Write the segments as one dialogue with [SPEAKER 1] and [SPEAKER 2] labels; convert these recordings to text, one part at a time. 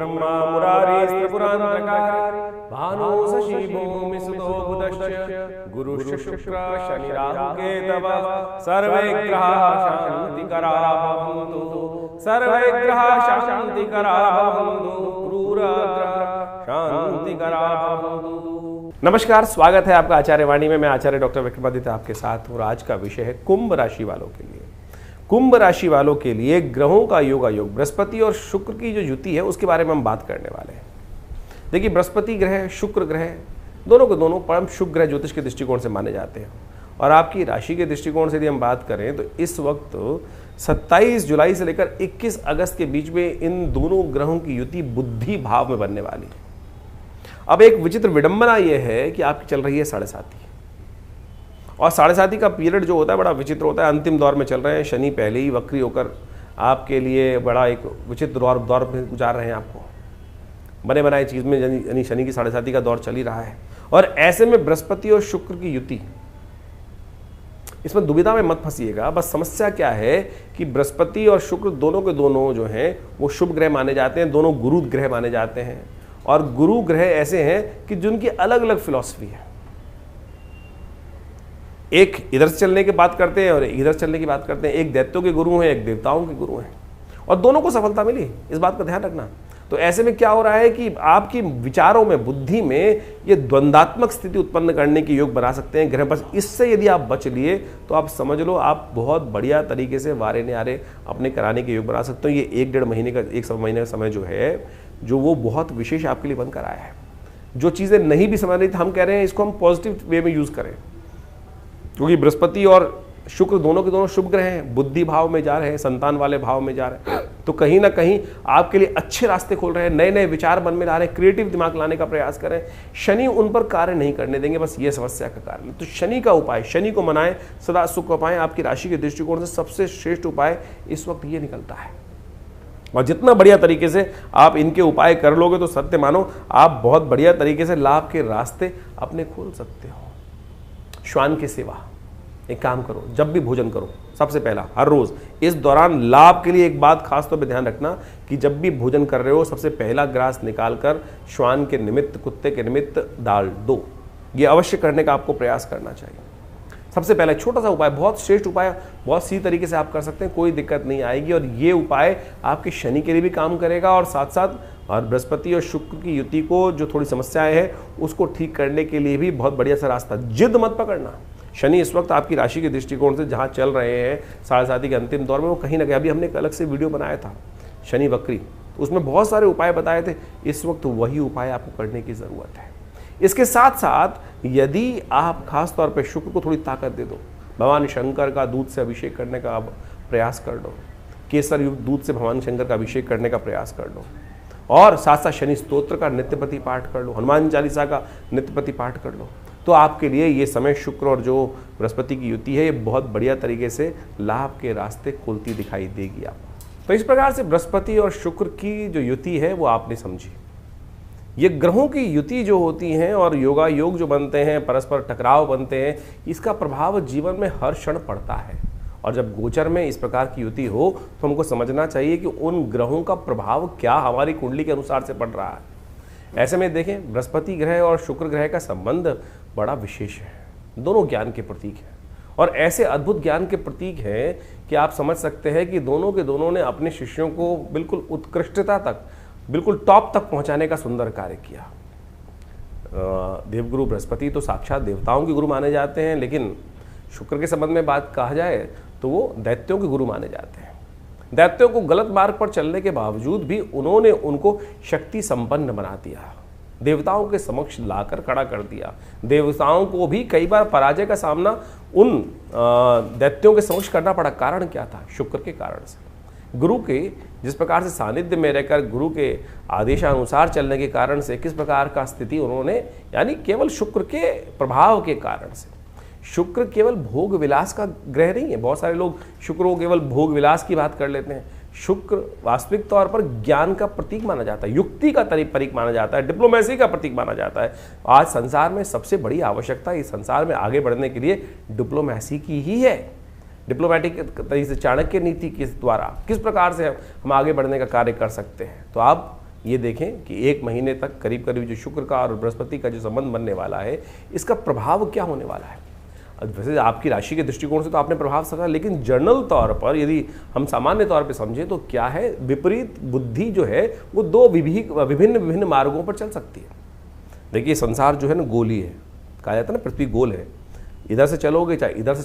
[SPEAKER 1] ब्रह्मा मुरारी त्रिपुरांतकारी भानु शशि भूमि सुतो बुधश्च गुरुश्च शुक्र शनि राहु केतवः सर्वे ग्रहाः शान्तिकराः भवन्तु सर्वे ग्रहाः शान्तिकराः भवन्तु क्रूरग्रहाः शान्तिकराः भवन्तु। नमस्कार, स्वागत है आपका आचार्य वाणी में। मैं आचार्य डॉक्टर विक्रमादित्य आपके साथ हूँ और आज का विषय है कुंभ राशि वालों के लिए। कुंभ राशि वालों के लिए ग्रहों का योगायोग, बृहस्पति और शुक्र की जो युति है उसके बारे में हम बात करने वाले हैं। देखिए, बृहस्पति ग्रह, शुक्र ग्रह दोनों के दोनों परम शुभ ग्रह ज्योतिष के दृष्टिकोण से माने जाते हैं। और आपकी राशि के दृष्टिकोण से यदि हम बात करें तो इस वक्त 27 जुलाई से लेकर 21 अगस्त के बीच में इन दोनों ग्रहों की युति बुद्धि भाव में बनने वाली है। अब एक विचित्र विडंबना यह है कि आपकी चल रही है साढ़े साती, और साढ़े साती का पीरियड जो होता है बड़ा विचित्र होता है। अंतिम दौर में चल रहे हैं, शनि पहले ही वक्री होकर आपके लिए बड़ा एक विचित्र दौर में गुजार रहे हैं। आपको बने बनाए चीज़ में यानी शनि की साढ़े साती का दौर चल ही रहा है। और ऐसे में बृहस्पति और शुक्र की युति, इसमें दुविधा में मत फंसिएगा। बस समस्या क्या है कि बृहस्पति और शुक्र दोनों के दोनों जो हैं वो शुभ ग्रह माने जाते हैं, दोनों गुरु ग्रह माने जाते हैं। और गुरु ग्रह ऐसे हैं कि जिनकी अलग अलग फिलॉसफी है। एक इधर से चलने की बात करते हैं और इधर से चलने की बात करते हैं। एक दैत्यों के गुरु हैं, एक देवताओं के गुरु हैं, और दोनों को सफलता मिली, इस बात का ध्यान रखना। तो ऐसे में क्या हो रहा है कि आपकी विचारों में, बुद्धि में ये द्वंद्वात्मक स्थिति उत्पन्न करने की योग बना सकते हैं ग्रह। बस इससे यदि आप बच लिए तो आप समझ लो आप बहुत बढ़िया तरीके से वारे न्यारे अपने कराने के योग बना सकते हो। ये एक डेढ़ महीने का, एक महीने का समय जो है, जो वो बहुत विशेष आपके लिए बनकर आया है। जो चीज़ें नहीं भी समझ रही थी, हम कह रहे हैं इसको हम पॉजिटिव वे में यूज़ करें, क्योंकि बृहस्पति और शुक्र दोनों के दोनों शुभ ग्रह हैं, बुद्धि भाव में जा रहे हैं, संतान वाले भाव में जा रहे हैं। तो कहीं ना कहीं आपके लिए अच्छे रास्ते खोल रहे हैं, नए नए विचार मन में ला रहे हैं, क्रिएटिव दिमाग लाने का प्रयास करें। शनि उन पर कार्य नहीं करने देंगे, बस ये समस्या का कारण। तो शनि का उपाय, शनि को मनाएं, सदा सुख पाएं। आपकी राशि के दृष्टिकोण से सबसे श्रेष्ठ उपाय इस वक्त ये निकलता है। और जितना बढ़िया तरीके से आप इनके उपाय कर लोगे तो सत्य मानो आप बहुत बढ़िया तरीके से लाभ के रास्ते अपने खोल सकते हो। श्वान की सेवा, एक काम करो, जब भी भोजन करो, सबसे पहला हर रोज इस दौरान लाभ के लिए एक बात खास तौर पे ध्यान रखना कि जब भी भोजन कर रहे हो सबसे पहला ग्रास निकालकर श्वान के निमित्त, कुत्ते के निमित्त डाल दो। ये अवश्य करने का आपको प्रयास करना चाहिए। सबसे पहला छोटा सा उपाय, बहुत श्रेष्ठ उपाय, बहुत सी तरीके से आप कर सकते हैं, कोई दिक्कत नहीं आएगी। और ये उपाय आपके शनि के लिए भी काम करेगा और साथ साथ और बृहस्पति और शुक्र की युति को जो थोड़ी समस्याएं हैं उसको ठीक करने के लिए भी बहुत बढ़िया सा रास्ता। जिद मत पकड़ना। शनि इस वक्त आपकी राशि के दृष्टिकोण से जहाँ चल रहे हैं साढ़े साती के अंतिम दौर में, वो कहीं ना कहीं, अभी हमने एक अलग से वीडियो बनाया था शनि वक्री, उसमें बहुत सारे उपाय बताए थे। इस वक्त वही उपाय आपको करने की ज़रूरत है। इसके साथ साथ यदि आप खास तौर पे शुक्र को थोड़ी ताकत दे दो, भगवान शंकर का दूध से अभिषेक करने का आप प्रयास कर लो, केसर युक्त दूध से भगवान शंकर का अभिषेक करने का प्रयास कर लो, और साथ साथ शनि स्तोत्र का नित्यपति पाठ कर लो, हनुमान चालीसा का नित्यपति पाठ कर लो, तो आपके लिए ये समय शुक्र और जो बृहस्पति की युति है ये बहुत बढ़िया तरीके से लाभ के रास्ते खोलती दिखाई देगी आपको। तो इस प्रकार से बृहस्पति और शुक्र की जो युति है वो आपने समझी। ये ग्रहों की युति जो होती हैं और योगा योग जो बनते हैं, परस्पर टकराव बनते हैं, इसका प्रभाव जीवन में हर क्षण पड़ता है। और जब गोचर में इस प्रकार की युति हो तो हमको समझना चाहिए कि उन ग्रहों का प्रभाव क्या हमारी कुंडली के अनुसार से पड़ रहा है। ऐसे में देखें, बृहस्पति ग्रह और शुक्र ग्रह का संबंध बड़ा विशेष है। दोनों ज्ञान के प्रतीक हैं और ऐसे अद्भुत ज्ञान के प्रतीक हैं कि आप समझ सकते हैं कि दोनों के दोनों ने अपने शिष्यों को बिल्कुल उत्कृष्टता तक, बिल्कुल टॉप तक पहुंचाने का सुंदर कार्य किया। देवगुरु बृहस्पति तो साक्षात देवताओं के गुरु माने जाते हैं, लेकिन शुक्र के संबंध में बात कहा जाए तो वो दैत्यों के गुरु माने जाते हैं। दैत्यों को गलत मार्ग पर चलने के बावजूद भी उन्होंने उनको शक्ति संपन्न बना दिया, देवताओं के समक्ष लाकर खड़ा कर दिया। देवताओं को भी कई बार पराजय का सामना उन दैत्यों के समक्ष करना पड़ा। कारण क्या था? शुक्र के कारण से। गुरु के जिस प्रकार से सानिध्य में रहकर गुरु के आदेशानुसार चलने के कारण से किस प्रकार का स्थिति उन्होंने, यानी केवल शुक्र के प्रभाव के कारण से। शुक्र केवल भोग विलास का ग्रह नहीं है। बहुत सारे लोग शुक्र को केवल भोग विलास की बात कर लेते हैं। शुक्र वास्तविक तौर पर ज्ञान का प्रतीक माना जाता है, युक्ति का प्रतीक माना जाता है, डिप्लोमेसी का प्रतीक माना जाता है। आज संसार में सबसे बड़ी आवश्यकता इस संसार में आगे बढ़ने के लिए डिप्लोमेसी की ही है। डिप्लोमेटिक तरीके से चाणक्य नीति के द्वारा किस प्रकार से हम आगे बढ़ने का कार्य कर सकते हैं। तो आप ये देखें कि 1 महीने तक करीब करीब जो शुक्र का और बृहस्पति का जो संबंध बनने वाला है, इसका प्रभाव क्या होने वाला है। वैसे आपकी राशि के दृष्टिकोण से तो आपने प्रभाव समझा, लेकिन जनरल तौर पर यदि हम सामान्य तौर पे समझें तो क्या है, विपरीत बुद्धि जो है वो 2 विभिन्न मार्गों पर चल सकती है। देखिए संसार जो है ना गोली है, कहा जाता है ना पृथ्वी गोल है, इधर से चलोगे चाहे इधर से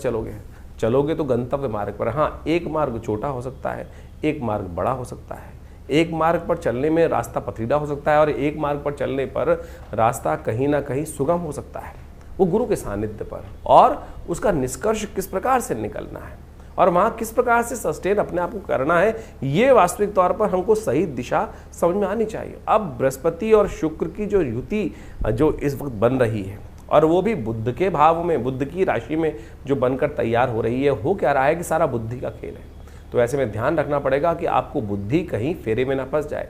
[SPEAKER 1] चलोगे तो गंतव्य मार्ग पर। हाँ, एक मार्ग छोटा हो सकता है, एक मार्ग बड़ा हो सकता है, एक मार्ग पर चलने में रास्ता पथरीला हो सकता है और एक मार्ग पर चलने पर रास्ता कहीं ना कहीं सुगम हो सकता है, वो गुरु के सानिध्य पर। और उसका निष्कर्ष किस प्रकार से निकलना है और वहाँ किस प्रकार से सस्टेन अपने आप को करना है, ये वास्तविक तौर पर हमको सही दिशा समझ में आनी चाहिए। अब बृहस्पति और शुक्र की जो युति जो इस वक्त बन रही है, और वो भी बुध के भाव में, बुध की राशि में जो बनकर तैयार हो रही है, हो क्या रहा है कि सारा बुद्धि का खेल है। तो ऐसे में ध्यान रखना पड़ेगा कि आपको बुद्धि कहीं फेरे में ना फंस जाए।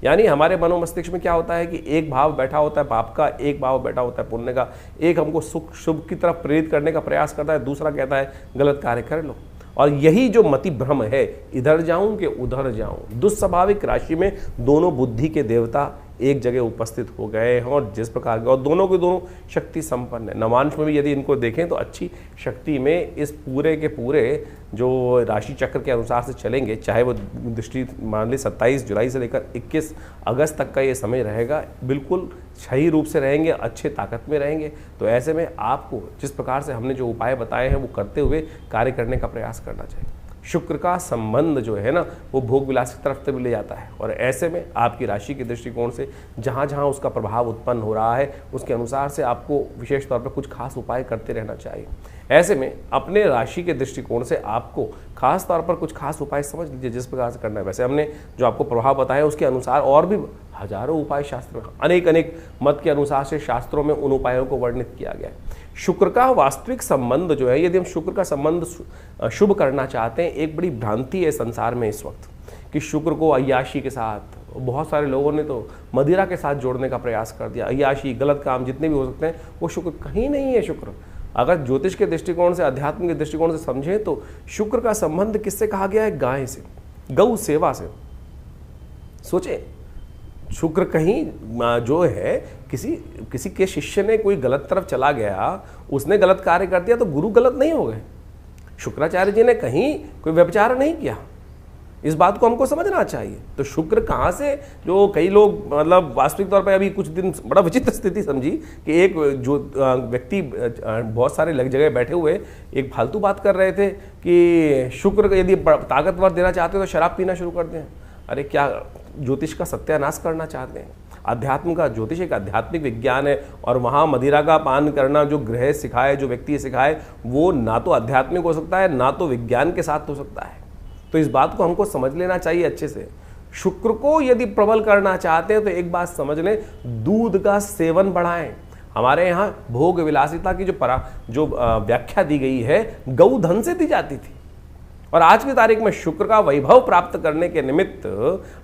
[SPEAKER 1] यानी हमारे मनोमस्तिष्क में क्या होता है कि एक भाव बैठा होता है पाप का, एक भाव बैठा होता है पुण्य का, एक हमको सुख शुभ की तरफ प्रेरित करने का प्रयास करता है, दूसरा कहता है गलत कार्य कर लो। और यही जो मति भ्रम है, इधर जाऊं कि उधर जाऊं, दुस्वाभाविक राशि में दोनों बुद्धि के देवता एक जगह उपस्थित हो गए हैं और जिस प्रकार के, और दोनों के दोनों शक्ति संपन्न है। नवांश में भी यदि इनको देखें तो अच्छी शक्ति में इस पूरे के पूरे जो राशि चक्र के अनुसार से चलेंगे, चाहे वो दृष्टि मान ली 27 जुलाई से लेकर 21 अगस्त तक का ये समय रहेगा, बिल्कुल सही रूप से रहेंगे, अच्छे ताकत में रहेंगे। तो ऐसे में आपको जिस प्रकार से हमने जो उपाय बताए हैं वो करते हुए कार्य करने का प्रयास करना चाहिए। शुक्र का संबंध जो है ना वो भोग विलास की तरफ भी ले जाता है, और ऐसे में आपकी राशि के दृष्टिकोण से जहाँ जहाँ उसका प्रभाव उत्पन्न हो रहा है उसके अनुसार से आपको विशेष तौर पर कुछ खास उपाय करते रहना चाहिए। ऐसे में अपने राशि के दृष्टिकोण से आपको खास तौर पर कुछ खास उपाय समझ लीजिए जिस प्रकार से करना है। वैसे हमने जो आपको प्रभाव बताया उसके अनुसार और भी हजारों उपाय शास्त्र में, अनेक मत के अनुसार से शास्त्रों में उन उपायों को वर्णित किया गया है। शुक्र का वास्तविक संबंध जो है, यदि हम शुक्र का संबंध शुभ करना चाहते हैं, एक बड़ी भ्रांति है संसार में इस वक्त कि शुक्र को अय्याशी के साथ, बहुत सारे लोगों ने तो मदिरा के साथ जोड़ने का प्रयास कर दिया। अय्याशी, गलत काम जितने भी हो सकते हैं वो शुक्र कहीं नहीं है। शुक्र अगर ज्योतिष के दृष्टिकोण से, अध्यात्म के दृष्टिकोण से समझें तो शुक्र का संबंध किससे कहा गया है? गाय से, गौ सेवा से। सोचे, शुक्र कहीं जो है किसी के शिष्य ने कोई गलत तरफ चला गया, उसने गलत कार्य कर दिया तो गुरु गलत नहीं हो गए। शुक्राचार्य जी ने कहीं कोई व्यभिचार नहीं किया, इस बात को हमको समझना चाहिए। तो शुक्र कहाँ से, जो कई लोग मतलब वास्तविक तौर पर अभी कुछ दिन बड़ा विचित्र स्थिति समझी कि एक जो व्यक्ति बहुत सारे जगह बैठे हुए एक फालतू बात कर रहे थे कि शुक्र यदि ताकतवर देना चाहते हो तो शराब पीना शुरू कर दें। अरे क्या ज्योतिष का सत्यानाश करना चाहते हैं? अध्यात्म का, ज्योतिष एक आध्यात्मिक विज्ञान है, और वहाँ मदिरा का पान करना जो ग्रह सिखाए, जो व्यक्ति सिखाए, वो ना तो आध्यात्मिक हो सकता है ना तो विज्ञान के साथ हो सकता है। तो इस बात को हमको समझ लेना चाहिए अच्छे से। शुक्र को यदि प्रबल करना चाहते हैं तो एक बात समझ लें, दूध का सेवन बढ़ाएं। हमारे यहाँ भोग विलासिता की जो व्याख्या दी गई है गौधन से दी जाती थी, और आज की तारीख में शुक्र का वैभव प्राप्त करने के निमित्त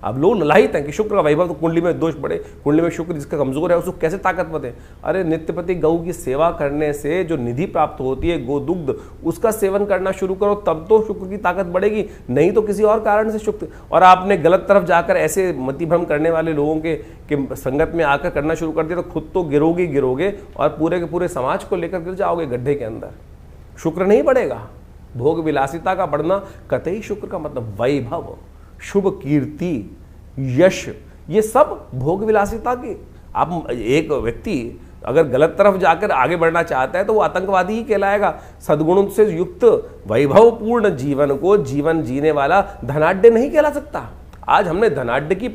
[SPEAKER 1] अब लोग ललायित हैं कि शुक्र का वैभव, तो कुंडली में दोष बढ़े, कुंडली में शुक्र जिसका कमजोर है उसको कैसे ताकत बढ़े। अरे नित्यपति गौ की सेवा करने से जो निधि प्राप्त होती है, गोदुग्ध, उसका सेवन करना शुरू करो, तब तो शुक्र की ताकत बढ़ेगी, नहीं तो किसी और कारण से शुक्र। और आपने गलत तरफ जाकर ऐसे मतिभ्रम करने वाले लोगों के संगत में आकर करना शुरू कर दिया तो खुद तो गिरोगे और पूरे के पूरे समाज को लेकर गिर जाओगे गड्ढे के अंदर। शुक्र नहीं बढ़ेगा। भोग विलासिता का बढ़ना कतई शुक्र का मतलब वैभव, शुभ कीर्ति, यश, ये सब भोग विलासिता की। आप एक व्यक्ति अगर गलत तरफ जाकर आगे बढ़ना चाहता है तो वो आतंकवादी ही कहलाएगा। सद्गुणों से युक्त वैभवपूर्ण जीवन को जीवन जीने वाला धनाढ्य नहीं कहला सकता। आज हमने धनाढ्य की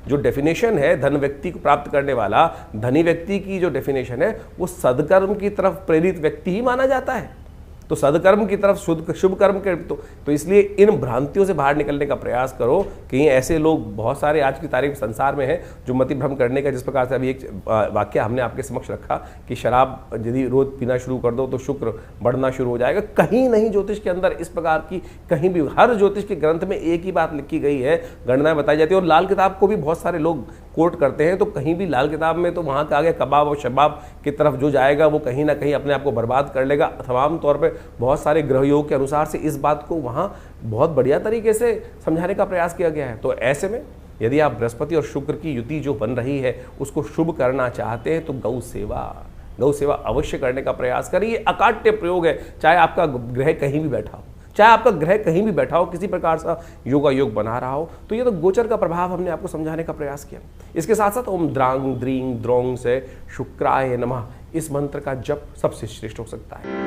[SPEAKER 1] जो डेफिनेशन है, धन व्यक्ति को प्राप्त करने वाला धनी व्यक्ति की जो डेफिनेशन है, वो सदकर्म की तरफ प्रेरित व्यक्ति ही माना जाता है। तो सदकर्म की तरफ शुभ कर्म के तो इसलिए इन भ्रांतियों से बाहर निकलने का प्रयास करो। कहीं ऐसे लोग बहुत सारे आज की तारीख संसार में हैं जो मति भ्रम करने का, जिस प्रकार से अभी एक वाक्य हमने आपके समक्ष रखा कि शराब यदि रोज पीना शुरू कर दो तो शुक्र बढ़ना शुरू हो जाएगा। कहीं नहीं ज्योतिष के अंदर इस प्रकार की, कहीं भी हर ज्योतिष के ग्रंथ में एक ही बात लिखी गई है, गणनाएं बताई जाती है। और लाल किताब को भी बहुत सारे लोग कोट करते हैं, तो कहीं भी लाल किताब में तो वहाँ का आगे कबाब और शबाब की तरफ जो जाएगा वो कहीं ना कहीं अपने आप को बर्बाद कर लेगा। तमाम तौर पर बहुत सारे ग्रह योग के अनुसार से इस बात को वहाँ बहुत बढ़िया तरीके से समझाने का प्रयास किया गया है। तो ऐसे में यदि आप बृहस्पति और शुक्र की युति जो बन रही है उसको शुभ करना चाहते हैं तो गौ सेवा अवश्य करने का प्रयास करिए। अकाट्य प्रयोग है, चाहे आपका ग्रह कहीं भी बैठा हो, किसी प्रकार से योगा योग बना रहा हो। तो ये तो गोचर का प्रभाव हमने आपको समझाने का प्रयास किया। इसके साथ साथ ओम द्रांग द्रींग द्रोंग से शुक्राय नमः इस मंत्र का जप सबसे श्रेष्ठ हो सकता है।